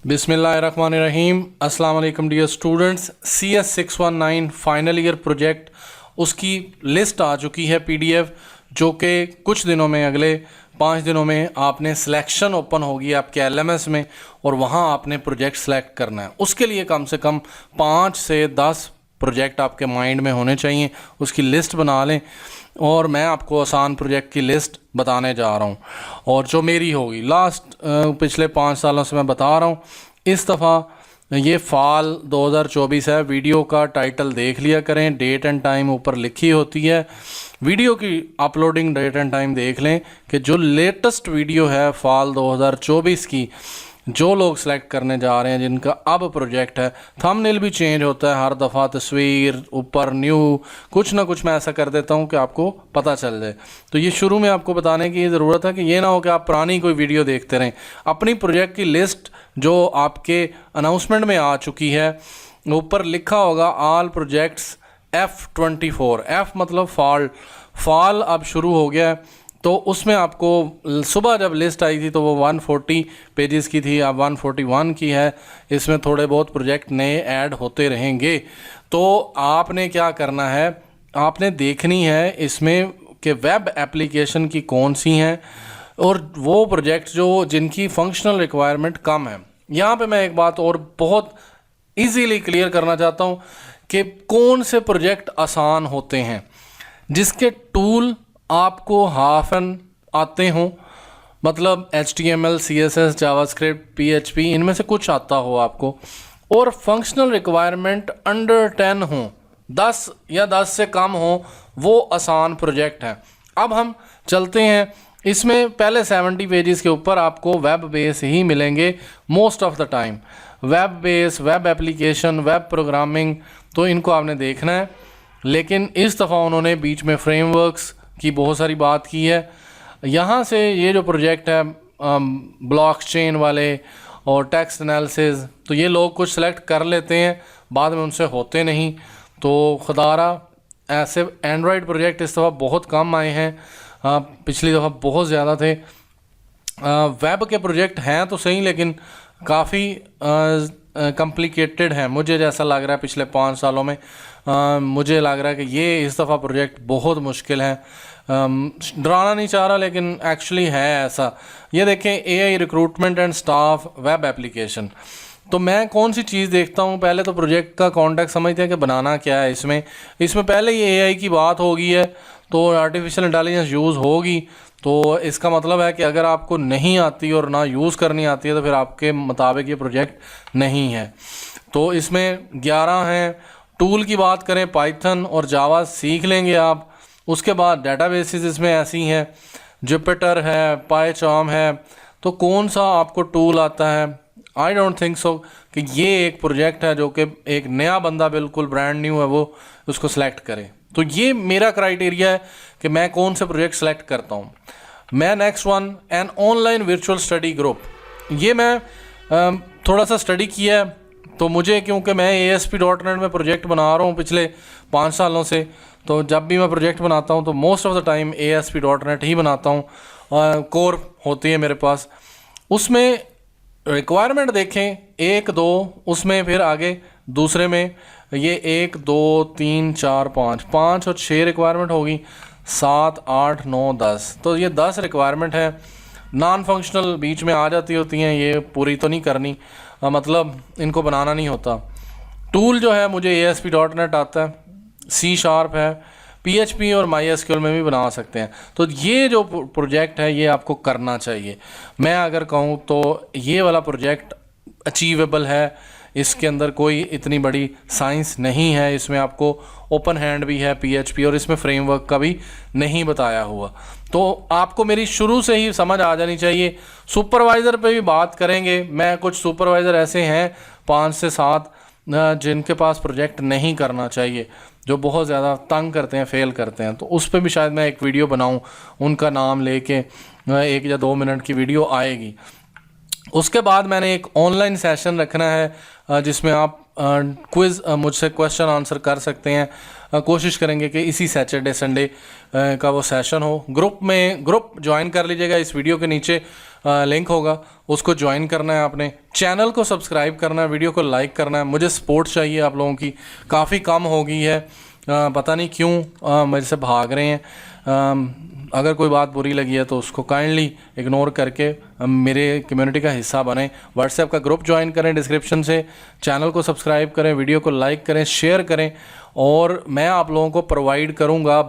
बिस्मिल्लाहिर्रहमानिर्रहीम। अस्सलाम वालेकुम dear students. CS 619 final year project उसकी लिस्ट आ चुकी है PDF, जो कि कुछ दिनों में, अगले 5 दिनों में आपने सिलेक्शन ओपन होगी आपके LMS में और वहाँ आपने प्रोजेक्ट सेलेक्ट करना है। उसके लिए कम से कम 5 से 10 प्रोजेक्ट आपके माइंड में होने चाहिए। उसकी लिस्ट बना लें और मैं आपको आसान प्रोजेक्ट की लिस्ट बताने जा रहा हूँ और जो मेरी होगी लास्ट पिछले 5 सालों से मैं बता रहा हूँ। इस दफ़ा ये फाल 2024 है। वीडियो का टाइटल देख लिया करें, डेट एंड टाइम ऊपर लिखी होती है। वीडियो की अपलोडिंग डेट एंड टाइम देख लें कि जो लेटेस्ट वीडियो है फाल 2024 की, जो लोग सेलेक्ट करने जा रहे हैं, जिनका अब प्रोजेक्ट है, थंबनेल भी चेंज होता है हर दफ़ा, तस्वीर ऊपर न्यू कुछ ना कुछ मैं ऐसा कर देता हूं कि आपको पता चल जाए। तो ये शुरू में आपको बताने की ज़रूरत है कि ये ना हो कि आप पुरानी कोई वीडियो देखते रहें। अपनी प्रोजेक्ट की लिस्ट जो आपके अनाउंसमेंट में आ चुकी है, ऊपर लिखा होगा ऑल प्रोजेक्ट्स F24। F मतलब फाल अब शुरू हो गया है। तो उसमें आपको सुबह जब लिस्ट आई थी तो वो 140 पेजेस की थी, अब 141 की है। इसमें थोड़े बहुत प्रोजेक्ट नए ऐड होते रहेंगे। तो आपने क्या करना है, आपने देखनी है इसमें कि वेब एप्लीकेशन की कौन सी हैं और वो प्रोजेक्ट जिनकी फंक्शनल रिक्वायरमेंट कम है। यहाँ पे मैं एक बात और बहुत इजीली क्लियर करना चाहता हूँ कि कौन से प्रोजेक्ट आसान होते हैं, जिसके टूल आपको हाफ एन आते हों, मतलब HTML, CSS, जावास्क्रिप्ट, PHP, इनमें से कुछ आता हो आपको, और फंक्शनल रिक्वायरमेंट अंडर 10 हो, 10 या 10 से कम हो, वो आसान प्रोजेक्ट है। अब हम चलते हैं इसमें। पहले 70 पेजेस के ऊपर आपको वेब बेस ही मिलेंगे most of the time. Web base, web application, web programming, तो इनको आपने देखना है। लेकिन इस दफ़ा उन्होंने बीच में फ्रेमवर्क्स की बहुत सारी बात की है। यहाँ से ये जो प्रोजेक्ट है ब्लॉकचेन वाले और टेक्स्ट एनालिसिस, तो ये लोग कुछ सेलेक्ट कर लेते हैं, बाद में उनसे होते नहीं। तो खुदारा ऐसे एंड्रॉयड प्रोजेक्ट इस दफ़ा बहुत कम आए हैं, पिछली दफ़ा बहुत ज़्यादा थे। वेब के प्रोजेक्ट हैं तो सही, लेकिन काफ़ी कॉम्प्लिकेटेड है। मुझे जैसा लग रहा है पिछले 5 सालों में मुझे लग रहा है कि ये इस दफ़ा प्रोजेक्ट बहुत मुश्किल है। डराना नहीं चाह रहा, लेकिन एक्चुअली है ऐसा। ये देखें, AI recruitment and staff web application. तो मैं कौन सी चीज़ देखता हूँ, पहले तो प्रोजेक्ट का कॉन्टेक्स्ट समझते हैं कि बनाना क्या है। इसमें पहले ये AI की बात होगी है, तो आर्टिफिशियल इंटेलिजेंस यूज़ होगी। तो इसका मतलब है कि अगर आपको नहीं आती और ना यूज़ करनी आती है तो फिर आपके मुताबिक ये प्रोजेक्ट नहीं है। तो इसमें 11 हैं। टूल की बात करें, पाइथन और जावा सीख लेंगे आप। उसके बाद डेटाबेसेस इसमें ऐसी हैं, जुपिटर है, पाइचार्म है। तो कौन सा आपको टूल आता है, आई डोंट थिंक सो कि ये एक प्रोजेक्ट है जो कि एक नया बंदा बिल्कुल ब्रांड न्यू है वो उसको सेलेक्ट करे। तो ये मेरा क्राइटेरिया है कि मैं कौन से प्रोजेक्ट सेलेक्ट करता हूँ। मैं next one, an online virtual study group. ये मैं थोड़ा सा स्टडी किया है, तो मुझे, क्योंकि मैं ASP.NET में प्रोजेक्ट बना रहा हूँ पिछले 5 सालों से, तो जब भी मैं प्रोजेक्ट बनाता हूँ तो most of the time ASP.NET ही बनाता हूँ। कोर होती है मेरे पास। उसमें रिक्वायरमेंट देखें 1 2, उसमें फिर आगे दूसरे में ये 1 2 3 4 5 और 6 रिक्वायरमेंट होगी, 7 8 9 10। तो ये 10 रिक्वायरमेंट है। नॉन फंक्शनल बीच में आ जाती होती हैं, ये पूरी तो नहीं करनी, मतलब इनको बनाना नहीं होता। टूल जो है मुझे ASP.NET आता है, C# है, PHP और MySQL में भी बना सकते हैं। तो ये जो प्रोजेक्ट है ये आपको करना चाहिए। मैं अगर कहूँ तो ये वाला प्रोजेक्ट अचीवेबल है, इसके अंदर कोई इतनी बड़ी साइंस नहीं है। इसमें आपको ओपन हैंड भी है PHP, और इसमें फ्रेमवर्क का भी नहीं बताया हुआ। तो आपको मेरी शुरू से ही समझ आ जानी चाहिए। सुपरवाइज़र पे भी बात करेंगे। मैं कुछ सुपरवाइज़र ऐसे हैं 5 से 7 जिनके पास प्रोजेक्ट नहीं करना चाहिए, जो बहुत ज़्यादा तंग करते हैं, फेल करते हैं। तो उस पर भी शायद मैं एक वीडियो बनाऊं, उनका नाम लेके 1 या 2 मिनट की वीडियो आएगी। उसके बाद मैंने एक ऑनलाइन सेशन रखना है जिसमें आप क्विज़ मुझसे क्वेश्चन आंसर कर सकते हैं। कोशिश करेंगे कि इसी सैटरडे संडे का वो सेशन हो। ग्रुप ज्वाइन कर लीजिएगा, इस वीडियो के नीचे लिंक होगा, उसको ज्वाइन करना है आपने। चैनल को सब्सक्राइब करना है, वीडियो को लाइक करना है। मुझे सपोर्ट चाहिए आप लोगों की, काफ़ी कम हो गई है, पता नहीं क्यों मेरे से भाग रहे हैं। अगर कोई बात बुरी लगी है तो उसको काइंडली इग्नोर करके मेरे कम्युनिटी का हिस्सा बने। व्हाट्सएप का ग्रुप ज्वाइन करें डिस्क्रिप्शन से, चैनल को सब्सक्राइब करें, वीडियो को लाइक करें, शेयर करें। और मैं आप लोगों को प्रोवाइड करूँगा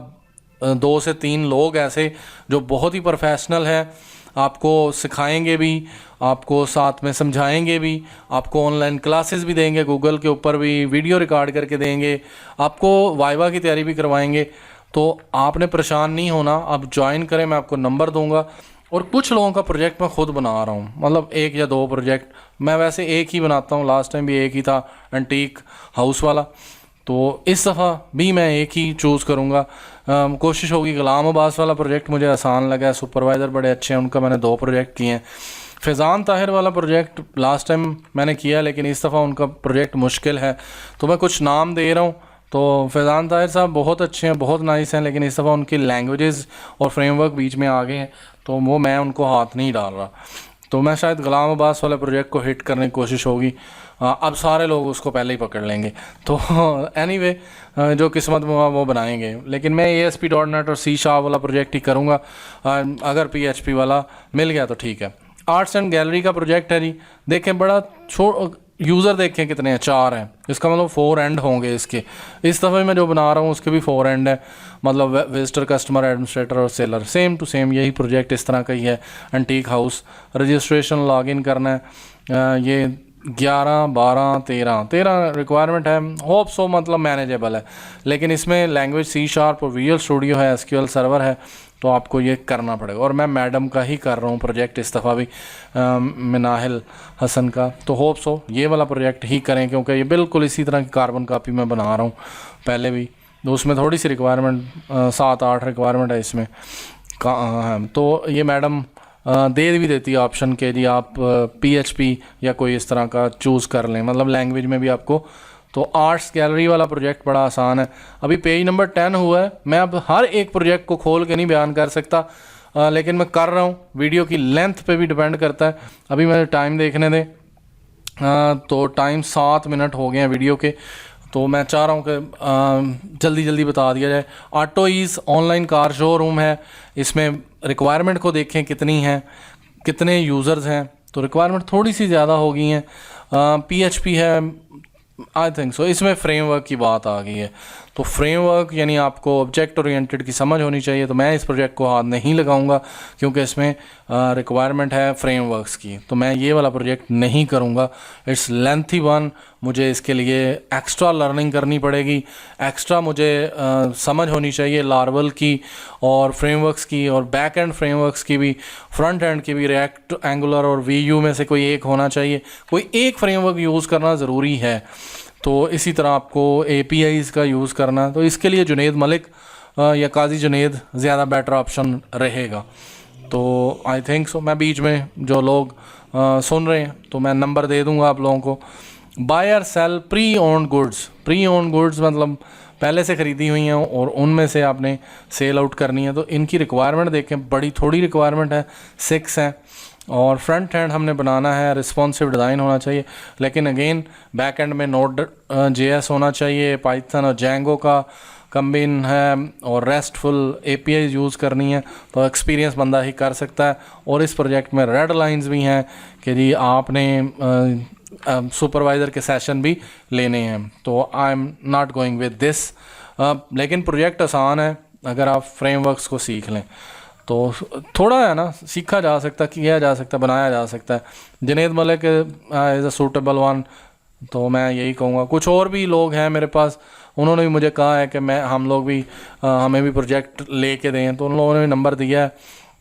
2 से 3 लोग ऐसे जो बहुत ही प्रोफेशनल हैं, आपको सिखाएंगे भी, आपको साथ में समझाएंगे भी, आपको ऑनलाइन क्लासेस भी देंगे, गूगल के ऊपर भी वीडियो रिकॉर्ड करके देंगे, आपको वाइवा की तैयारी भी करवाएंगे। तो आपने परेशान नहीं होना, आप ज्वाइन करें, मैं आपको नंबर दूंगा। और कुछ लोगों का प्रोजेक्ट मैं खुद बना रहा हूँ, मतलब 1 या 2 प्रोजेक्ट मैं वैसे एक ही बनाता हूँ, लास्ट टाइम भी एक ही था, एंटीक हाउस वाला। तो इस दफ़ा भी मैं एक ही चूज़ करूँगा। कोशिश होगी। गुलाम अब्बास वाला प्रोजेक्ट मुझे आसान लगा है, सुपरवाइज़र बड़े अच्छे हैं, उनका मैंने 2 प्रोजेक्ट किए हैं। फैज़ान ताहिर वाला प्रोजेक्ट लास्ट टाइम मैंने किया, लेकिन इस दफ़ा उनका प्रोजेक्ट मुश्किल है, तो मैं कुछ नाम दे रहा हूँ। तो फैज़ान ताहिर साहब बहुत अच्छे हैं, बहुत नाइस हैं, लेकिन इस दफ़ा उनकी लैंग्वेजेस और फ्रेमवर्क बीच में आ गए हैं, तो वो मैं उनको हाथ नहीं डाल रहा। तो मैं शायद गुलाम अब्बास वाले प्रोजेक्ट को हिट करने की कोशिश होगी। अब सारे लोग उसको पहले ही पकड़ लेंगे, तो एनीवे जो किस्मत में हुआ वो बनाएंगे। लेकिन मैं ASP.NET और C# वाला प्रोजेक्ट ही करूँगा। अगर PHP वाला मिल गया तो ठीक है। आर्ट्स एंड गैलरी का प्रोजेक्ट है जी, देखें बड़ा यूज़र देखें कितने हैं, 4 हैं, इसका मतलब 4 एंड होंगे इसके। इस दफ़े मैं जो बना रहा हूँ उसके भी 4 एंड है, मतलब विजिटर, कस्टमर, एडमिनिस्ट्रेटर और सेलर, सेम टू सेम यही प्रोजेक्ट इस तरह का ही है। एंटीक हाउस, रजिस्ट्रेशन लॉगिन करना है, ये 11, 12, 13 रिक्वायरमेंट है। होप सो मतलब मैनेजेबल है, लेकिन इसमें लैंग्वेज C# और Visual Studio है, SQL सर्वर है, तो आपको ये करना पड़ेगा। और मैं मैडम का ही कर रहा हूँ प्रोजेक्ट इस दफ़ा भी, मिनाहिल हसन का। तो होप सो ये वाला प्रोजेक्ट ही करें, क्योंकि ये बिल्कुल इसी तरह की कार्बन कापी मैं बना रहा हूँ पहले भी, तो उसमें थोड़ी सी रिक्वायरमेंट 7-8 रिक्वायरमेंट है इसमें तो ये मैडम दे भी देती है ऑप्शन के जी आप PHP या कोई इस तरह का चूज़ कर लें, मतलब लैंग्वेज में भी आपको। तो आर्ट्स गैलरी वाला प्रोजेक्ट बड़ा आसान है। अभी पेज नंबर 10 हुआ है, मैं अब हर एक प्रोजेक्ट को खोल के नहीं बयान कर सकता, लेकिन मैं कर रहा हूँ। वीडियो की लेंथ पे भी डिपेंड करता है। अभी मुझे टाइम देखने दें, तो टाइम 7 मिनट हो गए हैं वीडियो के, तो मैं चाह रहा हूँ कि जल्दी जल्दी बता दिया जाए। Auto ease online car showroom है, इसमें रिक्वायरमेंट को देखें कितनी है, कितने यूज़र्स हैं। तो रिक्वायरमेंट थोड़ी सी ज़्यादा हो गई हैं। PHP है, आई थिंक सो। इसमें फ्रेमवर्क की बात आ गई है, तो फ्रेमवर्क यानी आपको ऑब्जेक्ट ओरिएंटेड की समझ होनी चाहिए। तो मैं इस प्रोजेक्ट को हाथ नहीं लगाऊंगा, क्योंकि इसमें रिक्वायरमेंट है फ्रेमवर्क्स की, तो मैं ये वाला प्रोजेक्ट नहीं करूंगा। इट्स लेंथी वन, मुझे इसके लिए एक्स्ट्रा लर्निंग करनी पड़ेगी, एक्स्ट्रा मुझे समझ होनी चाहिए लार्वल की और फ्रेमवर्क्स की, और बैक एंड फ्रेमवर्क्स की भी, फ्रंट एंड की भी। रिएक्ट, एंगुलर और VU में से कोई एक होना चाहिए, कोई एक फ्रेमवर्क यूज़ करना ज़रूरी है। तो इसी तरह आपको APIs का यूज़ करना, तो इसके लिए जुनेद मलिक या काजी जुनेद ज़्यादा बेटर ऑप्शन रहेगा। तो आई थिंक सो। मैं बीच में जो लोग सुन रहे हैं तो मैं नंबर दे दूंगा आप लोगों को। बाय और sell pre owned goods, pre owned goods मतलब पहले से ख़रीदी हुई हैं और उनमें से आपने सेल आउट करनी है। तो इनकी रिक्वायरमेंट देखें, बड़ी थोड़ी रिक्वायरमेंट है, 6 है। और फ्रंट एंड हमने बनाना है, रिस्पॉन्सिव डिज़ाइन होना चाहिए, लेकिन अगेन बैक एंड में Node.js होना चाहिए, पाइथन और Django का कम्बिन है, और रेस्टफुल APIs यूज़ करनी है। तो एक्सपीरियंस बंदा ही कर सकता है। और इस प्रोजेक्ट में रेड लाइंस भी हैं कि जी आपने सुपरवाइज़र के सेशन भी लेने हैं। तो I am not going with this, लेकिन प्रोजेक्ट आसान है अगर आप फ्रेमवर्क्स को सीख लें। तो थोड़ा है ना, सीखा जा सकता, किया जा सकता, बनाया जा सकता है। Junaid Malik is a suitable one, तो मैं यही कहूँगा। कुछ और भी लोग हैं मेरे पास, उन्होंने भी मुझे कहा है कि हम लोग भी हमें भी प्रोजेक्ट लेके दें, तो उन लोगों ने भी नंबर दिया है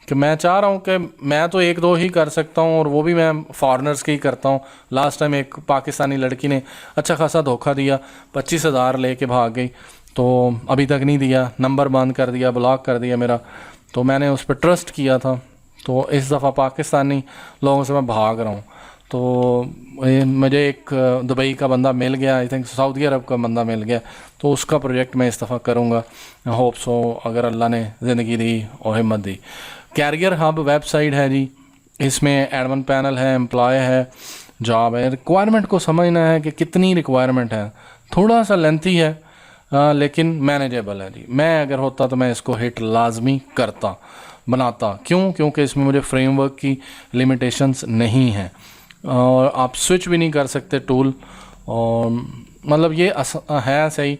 कि मैं चाह रहा हूँ कि मैं तो 1-2 ही कर सकता हूँ, और वो भी मैं फॉरेनर्स के ही करता हूँ। लास्ट टाइम एक पाकिस्तानी लड़की ने अच्छा खासा धोखा दिया, 25,000 ले के भाग गई, तो अभी तक नहीं दिया, नंबर बंद कर दिया, ब्लॉक कर दिया मेरा। तो मैंने उस पर ट्रस्ट किया था, तो इस दफ़ा पाकिस्तानी लोगों से मैं भाग रहा हूँ। तो मुझे एक दुबई का बंदा मिल गया, आई थिंक सऊदी अरब का बंदा मिल गया, तो उसका प्रोजेक्ट मैं इस दफ़ा करूँगा। होप सो, अगर अल्लाह ने ज़िंदगी दी और हिम्मत दी। कैरियर हब वेबसाइट है जी, इसमें एडमिन पैनल है, एम्प्लॉय है, जॉब है। रिक्वायरमेंट को समझना है कि कितनी रिक्वायरमेंट है, थोड़ा सा लेंथी है लेकिन मैनेजेबल है जी। मैं अगर होता तो मैं इसको हिट लाजमी करता, बनाता। क्यों? क्योंकि इसमें मुझे फ्रेमवर्क की लिमिटेशंस नहीं हैं और आप स्विच भी नहीं कर सकते टूल। और मतलब ये है सही।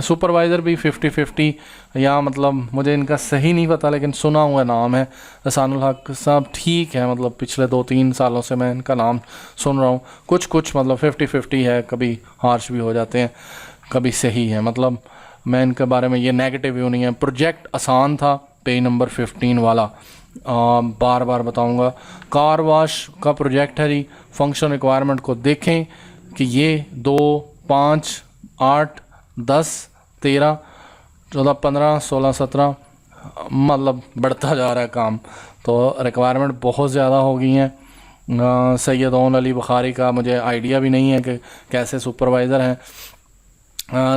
सुपरवाइज़र भी 50-50 या मतलब मुझे इनका सही नहीं पता, लेकिन सुना हुआ नाम है एहसानुल हक साहब। ठीक है, मतलब पिछले 2-3 सालों से मैं इनका नाम सुन रहा हूँ। कुछ मतलब 50-50 है, कभी हार्श भी हो जाते हैं, कभी सही है। मतलब मैं इनके बारे में ये नेगेटिव व्यू नहीं है। प्रोजेक्ट आसान था, पेज नंबर 15 वाला, बार बार बताऊंगा। कार वॉश का प्रोजेक्ट है जी। फंक्शन रिक्वायरमेंट को देखें कि ये 2, 5, 8, 10, 13, 14, 15, 16, 17 मतलब बढ़ता जा रहा है काम। तो रिक्वायरमेंट बहुत ज़्यादा हो गई हैं। सैयद ओन अली बुखारी का मुझे आइडिया भी नहीं है कि कैसे सुपरवाइज़र हैं,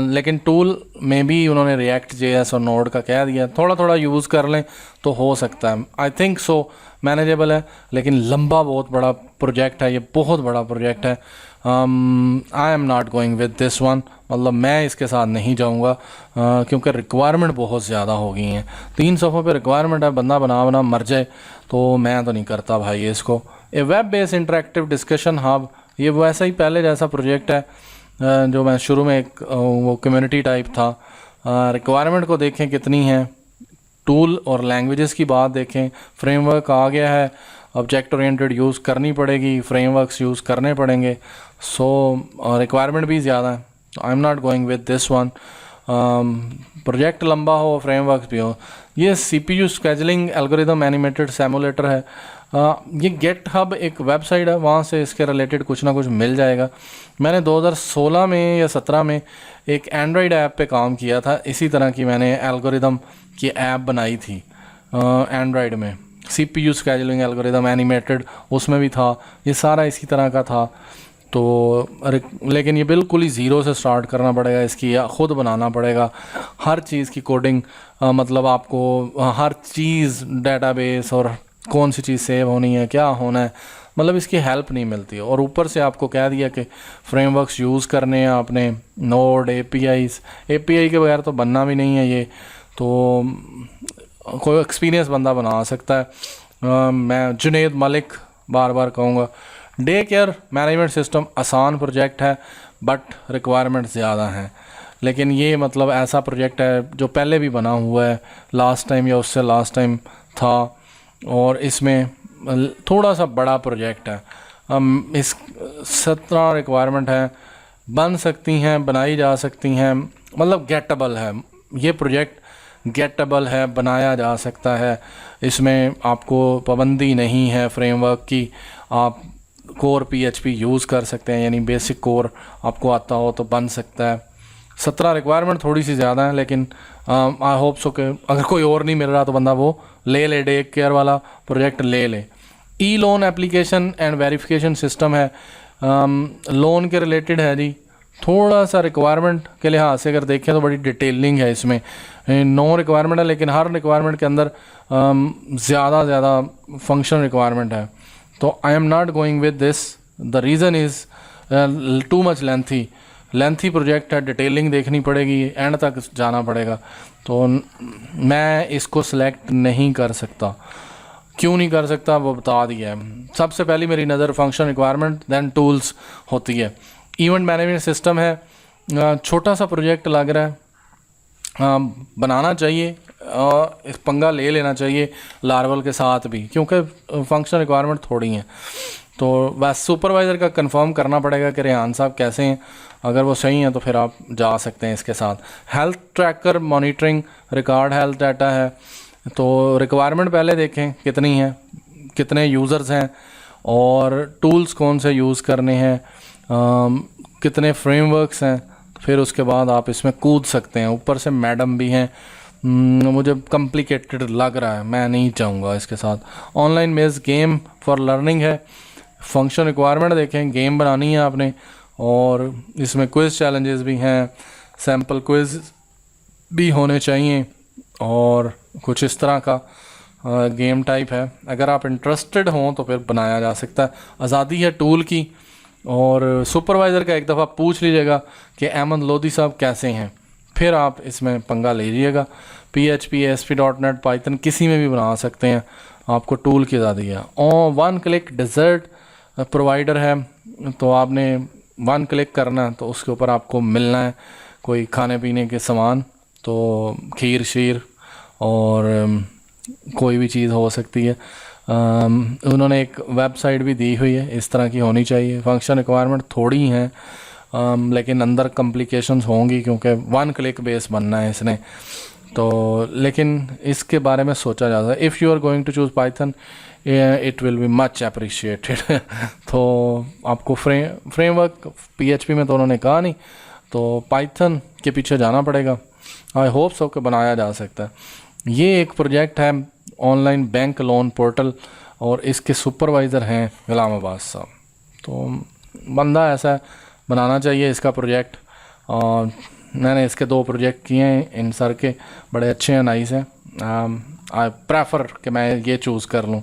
लेकिन टूल में भी उन्होंने रिएक्ट JS और नोड का कह दिया। थोड़ा थोड़ा यूज़ कर लें तो हो सकता है। आई थिंक सो मैनेजेबल है, लेकिन लंबा बहुत बड़ा प्रोजेक्ट है, ये बहुत बड़ा प्रोजेक्ट है। I am not going with this one, मतलब मैं इसके साथ नहीं जाऊंगा क्योंकि रिक्वायरमेंट बहुत ज़्यादा हो गई हैं। 3 सफ़ों पे रिक्वायरमेंट है, बंदा बना मर जाए, तो मैं तो नहीं करता भाई इसको। A web based interactive discussion hub, ये वैसा ही पहले जैसा प्रोजेक्ट है जो मैं शुरू में एक वो कम्युनिटी टाइप था। रिक्वायरमेंट को देखें कितनी है, टूल और लैंग्वेजेस की बात देखें। फ्रेमवर्क आ गया है, ऑब्जेक्ट ओरिएंटेड यूज़ करनी पड़ेगी, फ्रेमवर्क्स यूज़ करने पड़ेंगे। सो रिक्वायरमेंट भी ज़्यादा है, I am not going with this one. Project लंबा हो, फ्रेमवर्क भी हो। ये CPU scheduling algorithm animated simulator है। ये गेट हब एक वेबसाइट है, वहाँ से इसके रिलेटेड कुछ ना कुछ मिल जाएगा। मैंने 2016 में या 17 में एक एंड्रॉयड ऐप पे काम किया था, इसी तरह की मैंने एल्गोरिदम की ऐप बनाई थी एंड्रॉयड में। CPU स्केजलिंग एल्गोरिदम एनिमेटेड उसमें भी था, ये सारा इसी तरह का था। तो लेकिन ये बिल्कुल ही ज़ीरो से स्टार्ट करना पड़ेगा, इसकी ख़ुद बनाना पड़ेगा हर चीज़ की कोडिंग। मतलब आपको हर चीज़ डेटाबेस और कौन सी चीज़ सेव होनी है, क्या होना है, मतलब इसकी हेल्प नहीं मिलती है। और ऊपर से आपको कह दिया कि फ्रेमवर्क्स यूज़ करने हैं आपने, नोड, API के बगैर तो बनना भी नहीं है ये। तो कोई एक्सपीरियंस बंदा बना सकता है। मैं जुनैद मलिक बार बार कहूँगा। डे केयर मैनेजमेंट सिस्टम आसान प्रोजेक्ट है, बट रिक्वायरमेंट ज़्यादा हैं। लेकिन ये मतलब ऐसा प्रोजेक्ट है जो पहले भी बना हुआ है, लास्ट टाइम या उससे लास्ट टाइम था, और इसमें थोड़ा सा बड़ा प्रोजेक्ट है। इस 17 रिक्वायरमेंट है, बन सकती हैं, बनाई जा सकती हैं, मतलब गेटेबल है ये प्रोजेक्ट, गेटेबल है, बनाया जा सकता है। इसमें आपको पाबंदी नहीं है फ्रेमवर्क की, आप कोर PHP यूज़ कर सकते हैं, यानी बेसिक कोर आपको आता हो तो बन सकता है। 17 रिक्वायरमेंट थोड़ी सी ज़्यादा है, लेकिन आई होप सो कि अगर कोई और नहीं मिल रहा तो बंदा वो ले डे केयर वाला प्रोजेक्ट ले। Loan application and verification system है, लोन के रिलेटेड है जी। थोड़ा सा रिक्वायरमेंट के लिहाज से अगर देखें तो बड़ी डिटेलिंग है इसमें। 9 रिक्वायरमेंट है, लेकिन हर रिक्वायरमेंट के अंदर ज़्यादा फंक्शन रिक्वायरमेंट है। तो I am not going with this, the reason is too much lengthy project है, डिटेलिंग देखनी पड़ेगी, एंड तक जाना पड़ेगा। तो मैं इसको सिलेक्ट नहीं कर सकता। क्यों नहीं कर सकता वो बता दिया है। सबसे पहली मेरी नज़र फंक्शन रिक्वायरमेंट देन टूल्स होती है। इवेंट मैनेजमेंट सिस्टम है, छोटा सा प्रोजेक्ट लग रहा है, बनाना चाहिए, इस पंगा ले लेना चाहिए लार्वल के साथ भी, क्योंकि फंक्शन रिक्वायरमेंट थोड़ी हैं। तो बस सुपरवाइज़र का कंफर्म करना पड़ेगा कि रेहान साहब कैसे हैं, अगर वो सही हैं तो फिर आप जा सकते हैं इसके साथ। Health tracker monitoring record health data है। तो रिक्वायरमेंट पहले देखें कितनी है, कितने यूज़र्स हैं और टूल्स कौन से यूज़ करने हैं, कितने फ्रेमवर्क्स हैं, फिर उसके बाद आप इसमें कूद सकते हैं। ऊपर से मैडम भी हैं, मुझे कॉम्प्लिकेटेड लग रहा है, मैं नहीं चाहूँगा इसके साथ। ऑनलाइन मेज़ गेम फॉर लर्निंग है। फंक्शन रिक्वायरमेंट देखें, गेम बनानी है आपने, और इसमें क्विज़ चैलेंजेस भी हैं, सैम्पल क्विज भी होने चाहिए और कुछ इस तरह का गेम टाइप है। अगर आप इंटरेस्टेड हों तो फिर बनाया जा सकता है, आज़ादी है टूल की। और सुपरवाइज़र का एक दफ़ा पूछ लीजिएगा कि अहमद लोधी साहब कैसे हैं, फिर आप इसमें पंगा लीजिएगा। PHP, ASP.NET, पाइथन किसी में भी बना सकते हैं, आपको टूल की आज़ादी है। और 1 क्लिक डेजर्ट प्रोवाइडर है, तो आपने 1 क्लिक करना है तो उसके ऊपर आपको मिलना है कोई खाने पीने के सामान, तो खीर शीर और कोई भी चीज़ हो सकती है। उन्होंने एक वेबसाइट भी दी हुई है, इस तरह की होनी चाहिए। फंक्शन रिक्वायरमेंट थोड़ी हैं, लेकिन अंदर कॉम्प्लिकेशंस होंगी क्योंकि 1 क्लिक बेस बनना है इसने, तो लेकिन इसके बारे में सोचा जा सकता है। If you are going to choose Python it will be much appreciated. तो आपको फ्रेमवर्क PHP में तो उन्होंने कहा नहीं, तो पाइथन के पीछे जाना पड़ेगा। आई होप सो कि बनाया जा सकता है। ये एक प्रोजेक्ट है ऑनलाइन बैंक लोन पोर्टल, और इसके सुपरवाइज़र हैं गुलाम अब्बास साहब। तो बंदा ऐसा बनाना चाहिए इसका प्रोजेक्ट। और मैंने इसके 2 प्रोजेक्ट किए हैं, इन सर के बड़े अच्छे हैं, नाइस हैं। आई प्रेफर कि मैं ये चूज़ कर लूँ।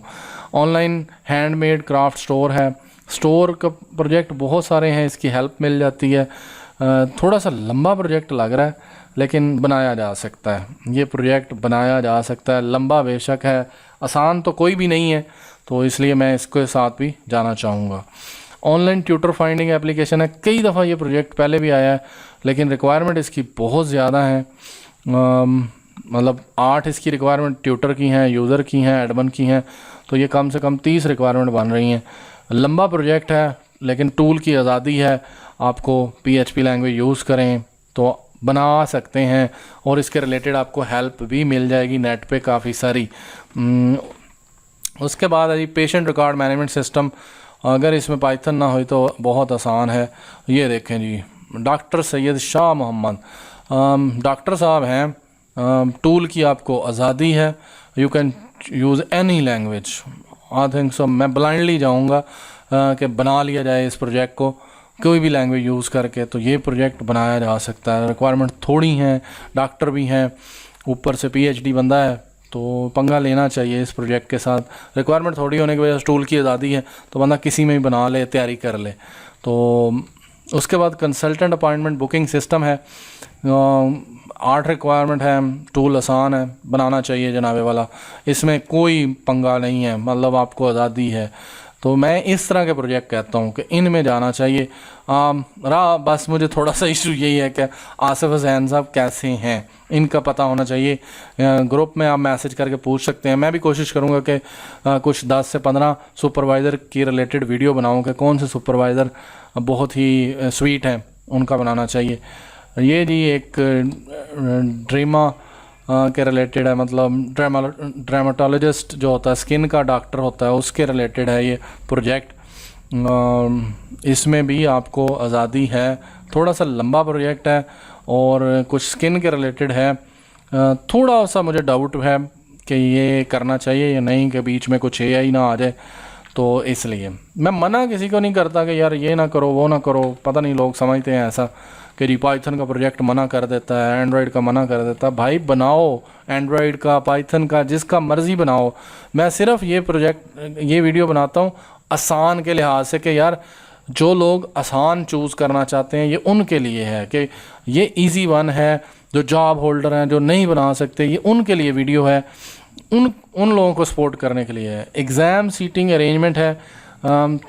ऑनलाइन हैंडमेड क्राफ्ट स्टोर है, स्टोर का प्रोजेक्ट बहुत सारे हैं, इसकी हेल्प मिल जाती है। थोड़ा सा लंबा प्रोजेक्ट लग रहा है लेकिन बनाया जा सकता है, ये प्रोजेक्ट बनाया जा सकता है। लंबा बेशक है, आसान तो कोई भी नहीं है, तो इसलिए मैं इसके साथ भी जाना चाहूँगा। ऑनलाइन ट्यूटर फाइंडिंग एप्लीकेशन है, कई दफ़ा ये प्रोजेक्ट पहले भी आया है, लेकिन रिक्वायरमेंट इसकी बहुत ज़्यादा है। मतलब 8 इसकी रिक्वायरमेंट ट्यूटर की हैं, यूज़र की हैं, एडमिन की हैं, तो ये कम से कम 30 रिक्वायरमेंट बन रही हैं। लंबा प्रोजेक्ट है लेकिन टूल की आज़ादी है, आपको PHP लैंग्वेज यूज़ करें तो बना सकते हैं, और इसके रिलेटेड आपको हेल्प भी मिल जाएगी नेट पे काफ़ी सारी। उसके बाद है पेशेंट रिकॉर्ड मैनेजमेंट सिस्टम, अगर इसमें पाइथन ना हो तो बहुत आसान है। ये देखें जी, डॉक्टर सैयद शाह मोहम्मद डॉक्टर साहब हैं। टूल की आपको आज़ादी है, you can use any language. I think so मैं ब्लाइंडली जाऊंगा कि बना लिया जाए इस प्रोजेक्ट को कोई भी लैंग्वेज यूज़ करके, तो ये प्रोजेक्ट बनाया जा सकता है। रिक्वायरमेंट थोड़ी हैं, डॉक्टर भी हैं, ऊपर से PhD बंदा है, तो पंगा लेना चाहिए इस प्रोजेक्ट के साथ। रिक्वायरमेंट थोड़ी होने की वजह से टूल की आज़ादी है, तो बंदा किसी में भी बना ले, तैयारी कर ले। तो उसके बाद कंसल्टेंट अपॉइंटमेंट बुकिंग सिस्टम है, 8 रिक्वायरमेंट है, टूल आसान है, बनाना चाहिए जनाबे वाला, इसमें कोई पंगा नहीं है, मतलब आपको आज़ादी है। तो मैं इस तरह के प्रोजेक्ट कहता हूँ कि इनमें जाना चाहिए। बस मुझे थोड़ा सा इशू यही है कि आसिफ हुसैन साहब कैसे हैं, इनका पता होना चाहिए। ग्रुप में आप मैसेज करके पूछ सकते हैं, मैं भी कोशिश करूँगा कि कुछ 10 से 15 सुपरवाइज़र की रिलेटेड वीडियो बनाऊँ कि कौन से सुपरवाइज़र बहुत ही स्वीट हैं, उनका बनाना चाहिए। ये जी एक ड्रीमा के रिलेटेड है, मतलब ड्रामेटोलॉजिस्ट जो होता है, स्किन का डॉक्टर होता है, उसके रिलेटेड है ये प्रोजेक्ट। इसमें भी आपको आज़ादी है, थोड़ा सा लंबा प्रोजेक्ट है और कुछ स्किन के रिलेटेड है। थोड़ा सा मुझे डाउट है कि ये करना चाहिए या नहीं, कि बीच में कुछ AI ना आ जाए, तो इसलिए मैं मना किसी को नहीं करता कि यार ये ना करो वो ना करो। पता नहीं लोग समझते हैं ऐसा कि जी पाइथन का प्रोजेक्ट मना कर देता है, एंड्रॉयड का मना कर देता है। भाई बनाओ, एंड्रॉयड का, पाइथन का, जिसका मर्ज़ी बनाओ। मैं सिर्फ ये वीडियो बनाता हूँ आसान के लिहाज से कि यार जो लोग आसान चूज़ करना चाहते हैं ये उनके लिए है, कि ये इजी वन है। जो जॉब होल्डर हैं, जो नहीं बना सकते, ये उनके लिए वीडियो है, उन लोगों को सपोर्ट करने के लिए है। एग्ज़ाम सीटिंग अरेंजमेंट है,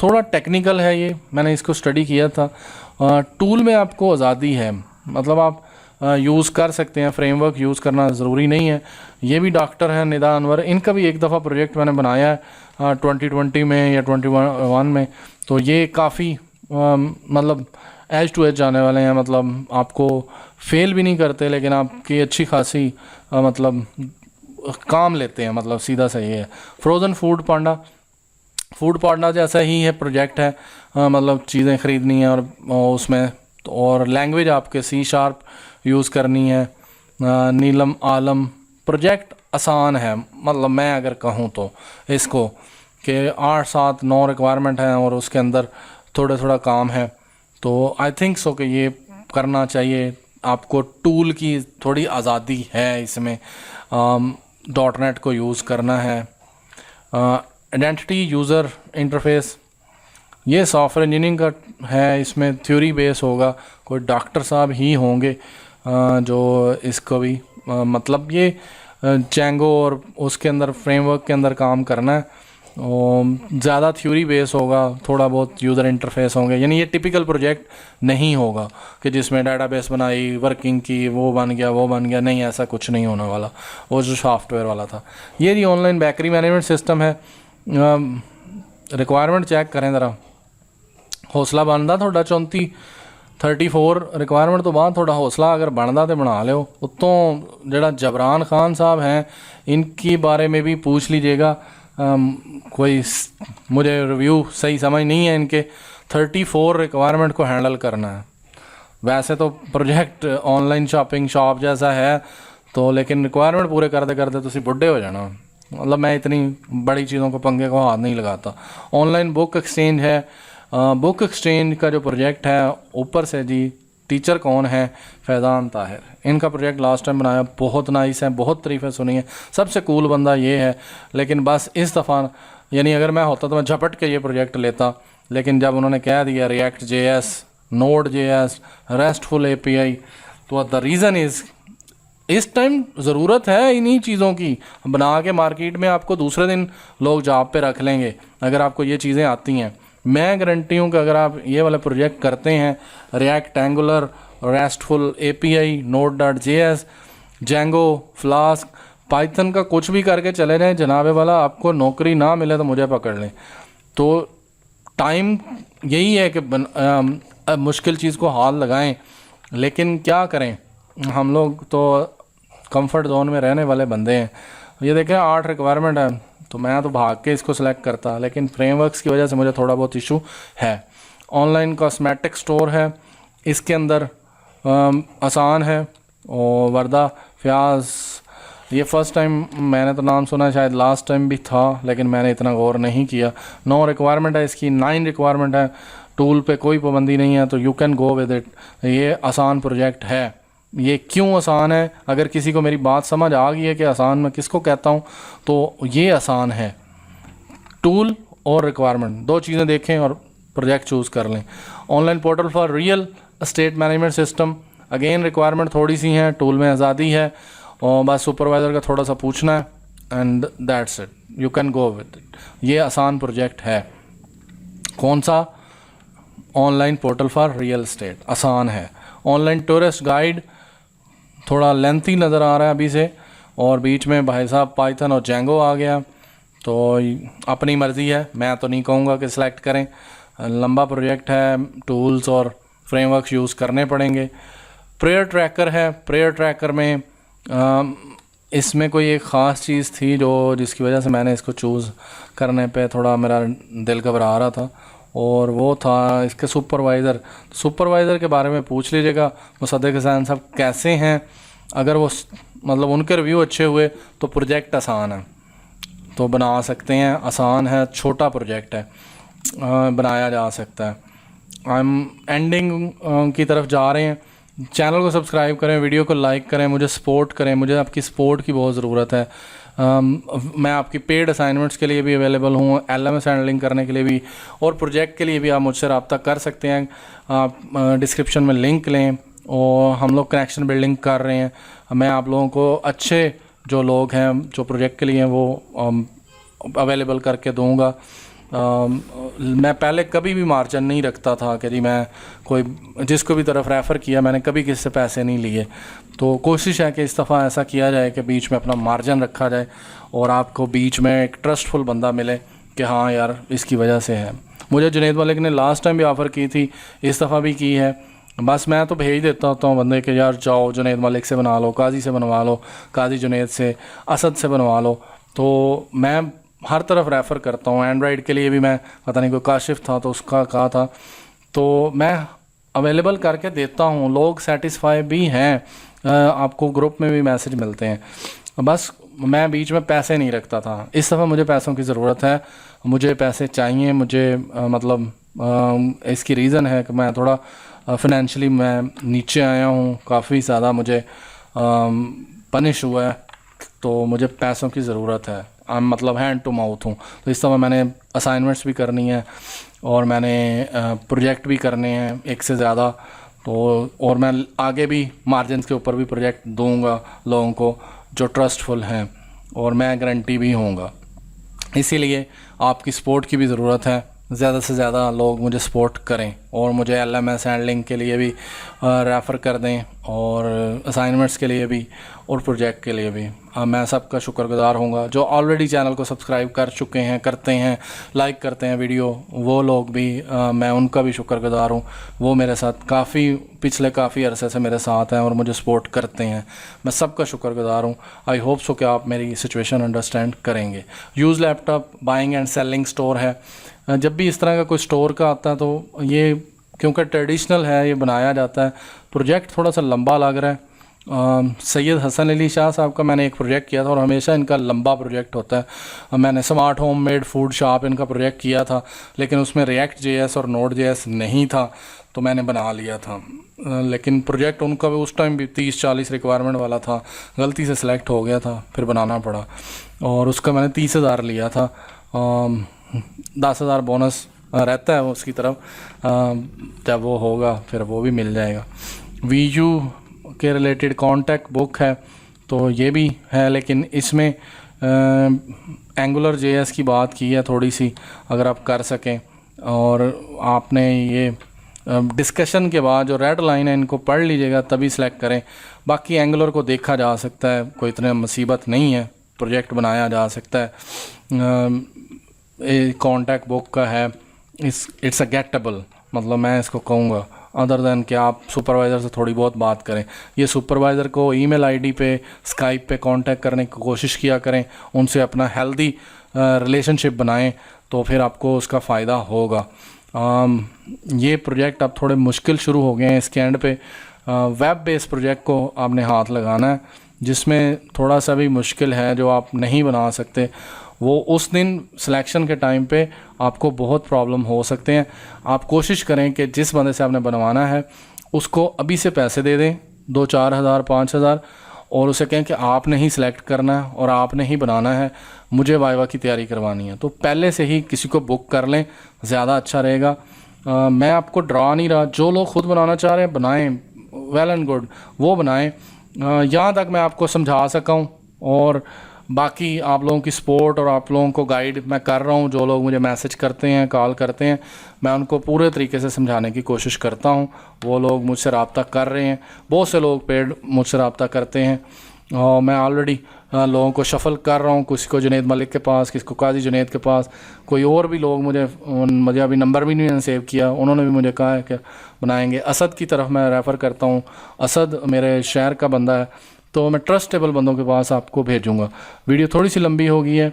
थोड़ा टेक्निकल है ये, मैंने इसको स्टडी किया था। टूल में आपको आज़ादी है, मतलब आप यूज़ कर सकते हैं, फ्रेमवर्क यूज़ करना ज़रूरी नहीं है। ये भी डॉक्टर हैं निदा अनवर, इनका भी एक दफ़ा प्रोजेक्ट मैंने बनाया है 2020 में या 21 में। तो ये काफ़ी मतलब एज टू एज जाने वाले हैं, मतलब आपको फेल भी नहीं करते, लेकिन आपकी अच्छी खासी मतलब काम लेते हैं, मतलब सीधा सही है। फ्रोज़न फूड पांडा जैसा ही है प्रोजेक्ट है, मतलब चीज़ें ख़रीदनी है और उसमें और लैंग्वेज आपके C# यूज़ करनी है। नीलम आलम प्रोजेक्ट आसान है, मतलब मैं अगर कहूँ तो इसको कि 8, 7, 9 रिक्वायरमेंट हैं और उसके अंदर थोड़ा काम है, तो आई थिंक सो कि ये करना चाहिए। आपको टूल की थोड़ी आज़ादी है इसमें। .NET को यूज़ करना है। आइडेंटिटी यूज़र इंटरफेस, ये सॉफ्टवेयर इंजीनियरिंग का है, इसमें थ्योरी बेस होगा, कोई डॉक्टर साहब ही होंगे जो इसको भी मतलब ये Django और उसके अंदर फ्रेमवर्क के अंदर काम करना है। ज़्यादा थ्योरी बेस होगा, थोड़ा बहुत यूज़र इंटरफेस होंगे, यानी ये टिपिकल प्रोजेक्ट नहीं होगा कि जिसमें डाटाबेस बनाई, वर्किंग की, वो बन गया, नहीं, ऐसा कुछ नहीं होने वाला। वो जो सॉफ्टवेयर वाला था, ये जी ऑनलाइन बेकरी मैनेजमेंट सिस्टम है। रिक्वायरमेंट चेक करें ज़रा, हौसला बनता थोड़ा 34 रिक्वायरमेंट तो बाद थोड़ा हौसला अगर बनता तो बना लो। उत्तों जरा जबरान खान साहब हैं, इनके बारे में भी पूछ लीजिएगा। कोई मुझे रिव्यू सही समझ नहीं है इनके। 34 रिक्वायरमेंट को हैंडल करना है। वैसे तो प्रोजेक्ट ऑनलाइन शॉपिंग शॉप जैसा है तो, लेकिन रिक्वायरमेंट पूरे करते करते तुसी बुढ़े हो जाना। मतलब मैं इतनी बड़ी चीज़ों को पंगे को हाथ नहीं लगाता। ऑनलाइन बुक एक्सचेंज है। बुक एक्सचेंज का जो प्रोजेक्ट है, ऊपर से जी टीचर कौन है, फैज़ान ताहिर, इनका प्रोजेक्ट लास्ट टाइम बनाया, बहुत नाइस है, बहुत तारीफ़ें सुनी है, सबसे कूल बंदा ये है। लेकिन बस इस दफ़ा, यानी अगर मैं होता तो मैं झपट के ये प्रोजेक्ट लेता, लेकिन जब उन्होंने कह दिया react JS, node JS, restful API, तो द रीज़न इज़ इस टाइम ज़रूरत है इन्हीं चीज़ों की। बना के मार्केट में आपको दूसरे दिन लोग जॉब पे रख लेंगे अगर आपको ये चीज़ें आती हैं। मैं गारंटी हूँ कि अगर आप ये वाला प्रोजेक्ट करते हैं, react, angular, restful API, node.js, Django, flask, Python का कुछ भी करके चले जाएं जनाबे वाला, आपको नौकरी ना मिले तो मुझे पकड़ लें। तो टाइम यही है कि मुश्किल चीज़ को हाथ लगाएं, लेकिन क्या करें, हम लोग तो कंफर्ट जोन में रहने वाले बंदे हैं। ये देखें 8 रिक्वायरमेंट है, तो मैं तो भाग के इसको सिलेक्ट करता, लेकिन फ्रेमवर्क्स की वजह से मुझे थोड़ा बहुत इशू है। ऑनलाइन कॉस्मेटिक स्टोर है, इसके अंदर आसान है। और वर्दा फ्याज, ये फ़र्स्ट टाइम मैंने तो नाम सुना, शायद लास्ट टाइम भी था, लेकिन मैंने इतना गौर नहीं किया। 9 रिक्वायरमेंट है इसकी, 9 रिक्वायरमेंट है। टूल पे कोई पाबंदी नहीं है, तो you can go with it. ये आसान प्रोजेक्ट है। ये क्यों आसान है, अगर किसी को मेरी बात समझ आ गई है कि आसान मैं किसको कहता हूँ, तो ये आसान है। टूल और रिक्वायरमेंट, 2 चीज़ें देखें और प्रोजेक्ट चूज़ कर लें। Online portal for real estate management system, again requirement थोड़ी सी हैं, टूल में आज़ादी है, और बस सुपरवाइज़र का थोड़ा सा पूछना है, and that's it, you can go with it. ये आसान प्रोजेक्ट है। कौन सा? Online portal for real estate, आसान है। ऑनलाइन टूरिस्ट गाइड थोड़ा लेंथी नज़र आ रहा है अभी से, और बीच में भाई साहब पाइथन और Django आ गया, तो अपनी मर्ज़ी है, मैं तो नहीं कहूँगा कि सिलेक्ट करें। लंबा प्रोजेक्ट है, टूल्स और फ्रेमवर्क्स यूज़ करने पड़ेंगे। प्रेयर ट्रैकर है, प्रेयर ट्रैकर में इसमें कोई एक ख़ास चीज़ थी जो जिसकी वजह से मैंने इसको चूज़ करने पे थोड़ा मेरा दिल घबरा रहा था, और वो था इसके सुपरवाइज़र के बारे में पूछ लीजिएगा मुसद्दिक़ हुसैन साहब कैसे हैं। अगर वो मतलब उनके रिव्यू अच्छे हुए तो प्रोजेक्ट आसान है, तो बना सकते हैं, आसान है, छोटा प्रोजेक्ट है, बनाया जा सकता है। हम एंडिंग की तरफ जा रहे हैं। चैनल को सब्सक्राइब करें, वीडियो को लाइक करें, मुझे सपोर्ट करें, मुझे आपकी सपोर्ट की बहुत ज़रूरत है। मैं आपकी पेड असाइनमेंट्स के लिए भी अवेलेबल हूँ, LMS हैंडलिंग करने के लिए भी, और प्रोजेक्ट के लिए भी आप मुझसे रब्ता कर सकते हैं। आप डिस्क्रिप्शन में लिंक लें, और हम लोग कनेक्शन बिल्डिंग कर रहे हैं। मैं आप लोगों को अच्छे जो लोग हैं जो प्रोजेक्ट के लिए हैं वो अवेलेबल करके दूँगा। मैं पहले कभी भी मार्जिन नहीं रखता था कि जी मैं कोई जिसको भी तरफ रेफ़र किया मैंने कभी किसी से पैसे नहीं लिए। तो कोशिश है कि इस दफ़ा ऐसा किया जाए कि बीच में अपना मार्जिन रखा जाए और आपको बीच में एक ट्रस्टफुल बंदा मिले कि हाँ यार इसकी वजह से है। मुझे जुनैद मलिक ने लास्ट टाइम भी ऑफ़र की थी, इस दफ़ा भी की है। बस मैं तो भेज देता होता हूँ बंदे के, यार जाओ जुनैद मलिक से बना लो, काजी से बनवा लो, काजी जुनैद से, असद से बनवा लो। तो मैं हर तरफ रेफ़र करता हूँ। एंड्रॉयड के लिए भी मैं पता नहीं कोई काशिफ था तो उसका कहा था, तो मैं अवेलेबल करके देता हूँ। लोग सेटिस्फाई भी हैं, आपको ग्रुप में भी मैसेज मिलते हैं। बस मैं बीच में पैसे नहीं रखता था। इस दफ़ा मुझे पैसों की ज़रूरत है, मुझे पैसे चाहिए। मुझे मतलब इसकी रीज़न है कि मैं थोड़ा फाइनेंशियली मैं नीचे आया हूँ, काफ़ी ज़्यादा मुझे पनिश हुआ है, तो मुझे पैसों की ज़रूरत है। मतलब हैंड टू माउथ हूँ, तो इस समय मैंने असाइनमेंट्स भी करनी है और मैंने प्रोजेक्ट भी करने हैं एक से ज़्यादा, तो और मैं आगे भी मार्जिन के ऊपर भी प्रोजेक्ट दूंगा लोगों को जो ट्रस्टफुल हैं, और मैं गारंटी भी होऊंगा। इसीलिए आपकी सपोर्ट की भी ज़रूरत है, ज़्यादा से ज़्यादा लोग मुझे सपोर्ट करें और मुझे LMS हैंडलिंग के लिए भी रेफ़र कर दें, और असाइनमेंट्स के लिए भी और प्रोजेक्ट के लिए भी। मैं सबका शुक्रगुज़ार होऊंगा जो ऑलरेडी चैनल को सब्सक्राइब कर चुके हैं, करते हैं, लाइक करते हैं वीडियो, वो लोग भी मैं उनका भी शुक्रगुज़ार हूँ। वो मेरे साथ पिछले काफ़ी अरसे से मेरे साथ हैं और मुझे सपोर्ट करते हैं, मैं सबका शुक्रगुज़ार हूँ। आई होप सो कि आप मेरी सिचुएशन अंडरस्टैंड करेंगे। Use laptop buying and selling store है। जब भी इस तरह का कोई स्टोर का आता है तो ये क्योंकि ट्रेडिशनल है, ये बनाया जाता है। प्रोजेक्ट थोड़ा सा लंबा लग रहा है। सैयद हसन अली शाह साहब का मैंने एक प्रोजेक्ट किया था और हमेशा इनका लंबा प्रोजेक्ट होता है। मैंने smart home made food shop इनका प्रोजेक्ट किया था, लेकिन उसमें React.js और Node.js नहीं था, तो मैंने बना लिया था। लेकिन प्रोजेक्ट उनका भी उस टाइम भी 30-40 रिक्वायरमेंट वाला था, गलती से सिलेक्ट हो गया था, फिर बनाना पड़ा, और उसका मैंने 30,000 लिया था। 10,000 बोनस रहता है उसकी तरफ, जब वो होगा फिर वो भी मिल जाएगा। VU के रिलेटेड कॉन्टैक्ट बुक है, तो ये भी है, लेकिन इसमें AngularJS की बात की है थोड़ी सी, अगर आप कर सकें और आपने ये डिस्कशन के बाद जो रेड लाइन है इनको पढ़ लीजिएगा तभी सिलेक्ट करें। बाकी एंगुलर को देखा जा सकता है, कोई इतनी मुसीबत नहीं है, प्रोजेक्ट बनाया जा सकता है। कॉन्टैक्ट बुक का है, इट्स अ गेटेबल, मतलब मैं इसको कहूँगा, अदर दैन कि आप सुपरवाइज़र से थोड़ी बहुत बात करें। ये सुपरवाइज़र को ईमेल आईडी पे, स्काइप पे कांटेक्ट करने की कोशिश किया करें, उनसे अपना हेल्दी रिलेशनशिप बनाएं, तो फिर आपको उसका फ़ायदा होगा। ये प्रोजेक्ट अब थोड़े मुश्किल शुरू हो गए हैं इसके एंड पे। वेब बेस्ड प्रोजेक्ट को आपने हाथ लगाना है, जिसमें थोड़ा सा भी मुश्किल है, जो आप नहीं बना सकते, वो उस दिन सिलेक्शन के टाइम पे आपको बहुत प्रॉब्लम हो सकते हैं। आप कोशिश करें कि जिस बंदे से आपने बनवाना है उसको अभी से पैसे दे दें, 2-4 हज़ार 5 हज़ार, और उसे कहें कि आपने ही सिलेक्ट करना है और आपने ही बनाना है, मुझे वाइवा की तैयारी करवानी है। तो पहले से ही किसी को बुक कर लें, ज़्यादा अच्छा रहेगा। मैं आपको डरा नहीं रहा, जो लोग खुद बनाना चाह रहे हैं बनाएं, वेल एंड गुड, वो बनाएं। यहाँ तक मैं आपको समझा सका हूँ, और बाकी आप लोगों की सपोर्ट और आप लोगों को गाइड मैं कर रहा हूँ। जो लोग मुझे मैसेज करते हैं, कॉल करते हैं, मैं उनको पूरे तरीके से समझाने की कोशिश करता हूँ। वो लोग मुझसे रब्ता कर रहे हैं, बहुत से लोग पेड मुझसे रब्ता करते हैं, और मैं ऑलरेडी लोगों को शफ़ल कर रहा हूँ, किसी को जुनैद मलिक के पास, किसी को काजी जुनैद के पास, कोई और भी लोग मुझे अभी नंबर भी नहीं सेव किया, उन्होंने भी मुझे कहा है कि बनाएंगे। असद की तरफ मैं रेफ़र करता हूँ, असद मेरे शहर का बंदा है, तो मैं ट्रस्टेबल बंदों के पास आपको भेजूँगा। वीडियो थोड़ी सी लंबी हो गई है,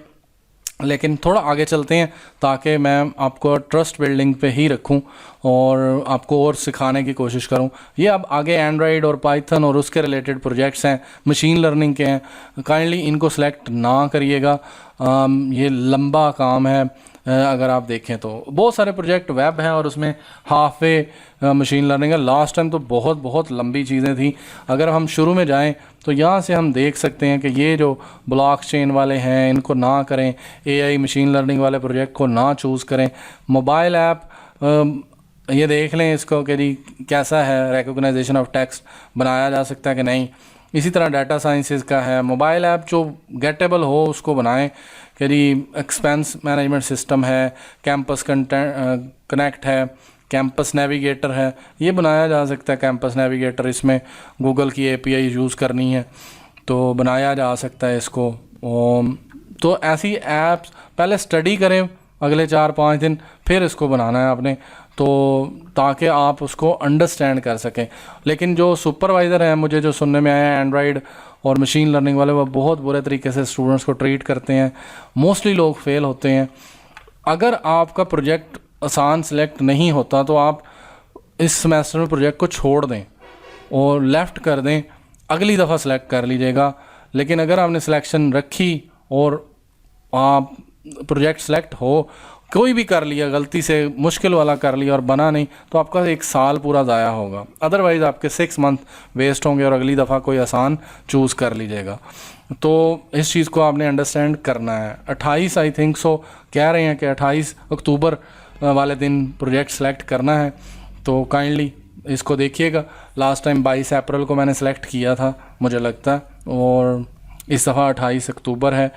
लेकिन थोड़ा आगे चलते हैं ताकि मैं आपको ट्रस्ट बिल्डिंग पे ही रखूं और आपको और सिखाने की कोशिश करूं। ये अब आगे एंड्रॉयड और पाइथन और उसके रिलेटेड प्रोजेक्ट्स हैं, मशीन लर्निंग के हैं, काइंडली इनको सेलेक्ट ना करिएगा। ये लंबा काम है, अगर आप देखें तो बहुत सारे प्रोजेक्ट वेब हैं और उसमें हाफ वे मशीन लर्निंग है। लास्ट टाइम तो बहुत बहुत लंबी चीज़ें थी। अगर हम शुरू में जाएं तो यहाँ से हम देख सकते हैं कि ये जो ब्लॉकचेन वाले हैं इनको ना करें, AI मशीन लर्निंग वाले प्रोजेक्ट को ना चूज़ करें। मोबाइल ऐप ये देख लें इसको कि जी कैसा है, रिकॉग्नाइजेशन ऑफ टेक्स्ट बनाया जा सकता है कि नहीं। इसी तरह डाटा साइंसेस का है, मोबाइल ऐप जो गेटेबल हो उसको बनाएं कि जी एक्सपेंस मैनेजमेंट सिस्टम है, कैंपस कनेक्ट है, कैंपस नेविगेटर है, ये बनाया जा सकता है। कैंपस नेविगेटर, इसमें गूगल की API यूज़ करनी है तो बनाया जा सकता है इसको। तो ऐसी ऐप्स पहले स्टडी करें अगले 4-5 दिन, फिर इसको बनाना है आपने, तो ताकि आप उसको अंडरस्टैंड कर सकें। लेकिन जो सुपरवाइज़र हैं, मुझे जो सुनने में आया एंड्रॉयड और मशीन लर्निंग वाले, वो बहुत बुरे तरीके से स्टूडेंट्स को ट्रीट करते हैं, मोस्टली लोग फेल होते हैं। अगर आपका प्रोजेक्ट आसान सेलेक्ट नहीं होता तो आप इस सेमेस्टर में प्रोजेक्ट को छोड़ दें और लेफ़्ट कर दें, अगली दफ़ा सेलेक्ट कर लीजिएगा। लेकिन अगर आपने सिलेक्शन रखी और आप प्रोजेक्ट सेलेक्ट हो कोई भी कर लिया गलती से, मुश्किल वाला कर लिया और बना नहीं, तो आपका 1 साल पूरा ज़ाया होगा। अदरवाइज़ आपके 6 मंथ वेस्ट होंगे और अगली दफ़ा कोई आसान चूज़ कर लीजिएगा। तो इस चीज़ को आपने अंडरस्टैंड करना है। 28 आई थिंक सो कह रहे हैं कि 28 अक्टूबर वाले दिन प्रोजेक्ट सेलेक्ट करना है, तो काइंडली इसको देखिएगा। लास्ट टाइम 22 अप्रैल को मैंने सेलेक्ट किया था मुझे लगता है, और इस दफ़ा 28 अक्टूबर है।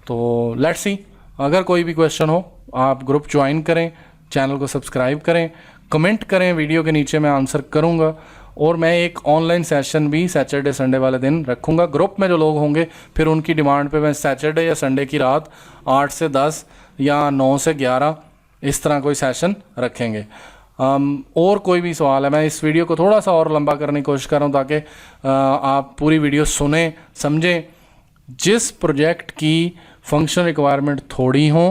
तो लेट्स सी, अगर कोई भी क्वेश्चन हो आप ग्रुप ज्वाइन करें, चैनल को सब्सक्राइब करें, कमेंट करें, वीडियो के नीचे मैं आंसर करूंगा। और मैं एक ऑनलाइन सेशन भी सैटरडे संडे वाले दिन रखूंगा। ग्रुप में जो लोग होंगे फिर उनकी डिमांड पे मैं सैटरडे या संडे की रात 8 से 10 या 9 से 11 इस तरह कोई सेशन रखेंगे। और कोई भी सवाल है, मैं इस वीडियो को थोड़ा सा और लंबा करने की कोशिश कर रहा हूँ ताकि आप पूरी वीडियो सुने समझें। जिस प्रोजेक्ट की फंक्शन रिक्वायरमेंट थोड़ी हो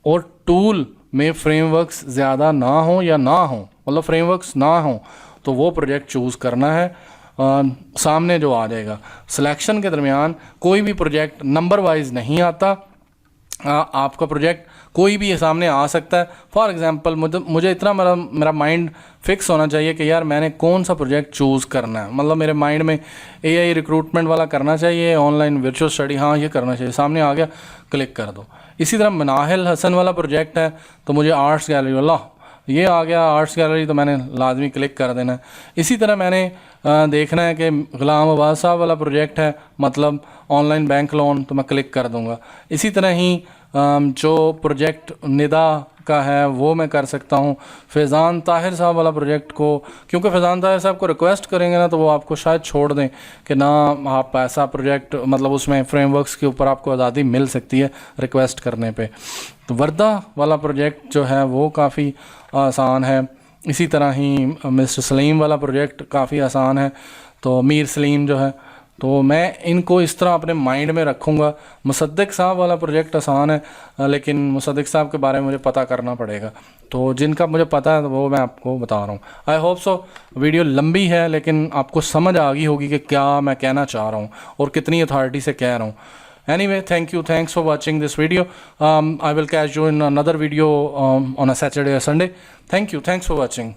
और टूल में फ्रेमवर्क्स ज़्यादा ना हो या ना हो, मतलब फ्रेमवर्क्स ना हो, तो वो प्रोजेक्ट चूज़ करना है। सामने जो आ जाएगा सिलेक्शन के दरमियान, कोई भी प्रोजेक्ट नंबर वाइज नहीं आता। आपका प्रोजेक्ट कोई भी सामने आ सकता है। फॉर एग्जांपल मुझे इतना मेरा माइंड फिक्स होना चाहिए कि यार मैंने कौन सा प्रोजेक्ट चूज़ करना है। मतलब मेरे माइंड में AI रिक्रूटमेंट वाला करना चाहिए, ऑनलाइन वर्चुअल स्टडी, हाँ ये करना चाहिए, सामने आ गया क्लिक कर दो। इसी तरह मनाहिल हसन वाला प्रोजेक्ट है तो मुझे आर्ट्स गैलरी वाला ये आ गया, आर्ट्स गैलरी, तो मैंने लाजमी क्लिक कर देना है। इसी तरह मैंने देखना है कि गुलाम अब्बास साहब वाला प्रोजेक्ट है, मतलब ऑनलाइन बैंक लोन, तो मैं क्लिक कर दूंगा। इसी तरह ही जो प्रोजेक्ट निदा का है वो मैं कर सकता हूँ। फैज़ान ताहिर साहब वाला प्रोजेक्ट को, क्योंकि फैज़ान ताहिर साहब को रिक्वेस्ट करेंगे ना तो वो आपको शायद छोड़ दें कि ना आप ऐसा प्रोजेक्ट, मतलब उसमें फ्रेमवर्क्स के ऊपर आपको आज़ादी मिल सकती है रिक्वेस्ट करने पे। तो वर्दा वाला प्रोजेक्ट जो है वो काफ़ी आसान है। इसी तरह ही मिस्टर सलीम वाला प्रोजेक्ट काफ़ी आसान है। तो मीर सलीम जो है, तो मैं इनको इस तरह अपने माइंड में रखूँगा। मुसद्दिक साहब वाला प्रोजेक्ट आसान है, लेकिन मुसद्दिक साहब के बारे में मुझे पता करना पड़ेगा। तो जिनका मुझे पता है तो वो मैं आपको बता रहा हूँ। आई होप सो वीडियो लंबी है लेकिन आपको समझ आ गई होगी कि क्या मैं कहना चाह रहा हूँ और कितनी अथॉरिटी से कह रहा हूँ। Anyway, thank you. Thanks for watching this video. I will catch you in another video on a Saturday or Sunday. Thank you. Thanks for watching.